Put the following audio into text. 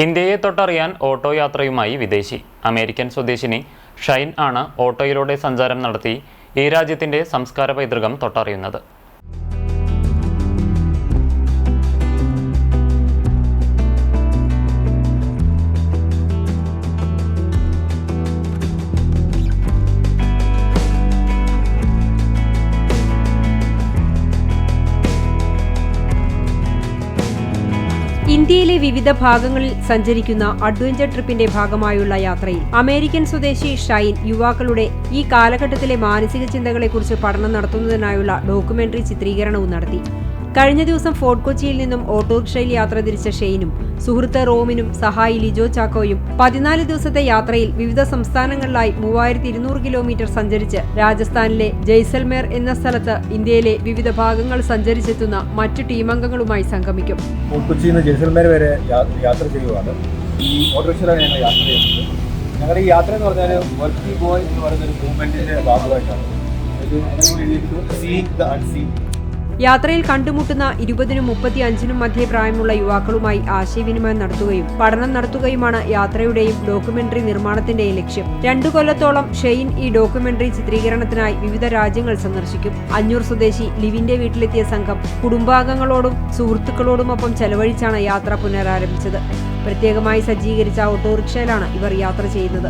ഇന്ത്യയെ തൊട്ടറിയാൻ ഓട്ടോ യാത്രയുമായി വിദേശി. അമേരിക്കൻ സ്വദേശിനി ഷൈൻ ആണ് ഓട്ടോയിലൂടെ സഞ്ചാരം നടത്തി ഈ രാജ്യത്തിന്റെ സംസ്കാര പൈതൃകം തൊട്ടറിയുന്നത്. ഇന്ത്യയിലെ വിവിധ ഭാഗങ്ങളിൽ സഞ്ചരിക്കുന്ന അഡ്വഞ്ചർ ട്രിപ്പിന്റെ ഭാഗമായുള്ള യാത്രയിൽ അമേരിക്കൻ സ്വദേശി ഷൈൻ യുവാക്കളുടെ ഈ കാലഘട്ടത്തിലെ മാനസിക ചിന്തകളെക്കുറിച്ച് പഠനം നടത്തുന്നതിനായുള്ള ഡോക്യുമെന്ററി ചിത്രീകരണവും നടത്തി. കഴിഞ്ഞ ദിവസം ഫോർട്ട് കൊച്ചിയിൽ നിന്നും ഓട്ടോറിക്ഷയിൽ യാത്ര തിരിച്ച ഷെയ്നും സുഹൃത്ത് റോമിനും സഹായി ലിജോ ചാക്കോയും 14 ദിവസത്തെ യാത്രയിൽ വിവിധ സംസ്ഥാനങ്ങളിലായി 3200 കിലോമീറ്റർ സഞ്ചരിച്ച് രാജസ്ഥാനിലെ ജയ്സൽമേർ എന്ന സ്ഥലത്ത് ഇന്ത്യയിലെ വിവിധ ഭാഗങ്ങൾ സഞ്ചരിച്ചെത്തുന്ന മറ്റു ടീമംഗങ്ങളുമായി സംഗമിക്കും. ഫോർട്ട് കൊച്ചിയിൽ നിന്ന് ജയ്സൽമേർ വരെ യാത്ര ചെയ്യുവാണ്. ഈ ഓട്ടോറിക്ഷയിലാണ് ഞങ്ങൾ യാത്ര ചെയ്യുന്നത്. ഞങ്ങളുടെ ഈ യാത്ര എന്ന് പറഞ്ഞാൽ വർക്കിംഗ് ബോയ് എന്ന് പറയുന്ന ഒരു മൂവ്മെന്റിന്റെ ഭാഗമായിട്ടാണ്. യാത്രയിൽ കണ്ടുമുട്ടുന്ന 20-നും 35-നും മധ്യേ പ്രായമുള്ള യുവാക്കളുമായി ആശയവിനിമയം നടത്തുകയും പഠനം നടത്തുകയുമാണ് യാത്രയുടെയും ഡോക്യുമെന്ററി നിർമ്മാണത്തിന്റെയും ലക്ഷ്യം. 2 കൊല്ലത്തോളം ഷെയ്ൻ ഈ ഡോക്യുമെന്ററി ചിത്രീകരണത്തിനായി വിവിധ രാജ്യങ്ങൾ സന്ദർശിക്കും. അഞ്ഞൂർ സ്വദേശി ലിവിന്റെ വീട്ടിലെത്തിയ സംഘം കുടുംബാംഗങ്ങളോടും സുഹൃത്തുക്കളോടുമൊപ്പം ചെലവഴിച്ചാണ് യാത്ര പുനരാരംഭിച്ചത്. പ്രത്യേകമായി സജ്ജീകരിച്ച ഓട്ടോറിക്ഷയിലാണ് ഇവർ യാത്ര ചെയ്യുന്നത്.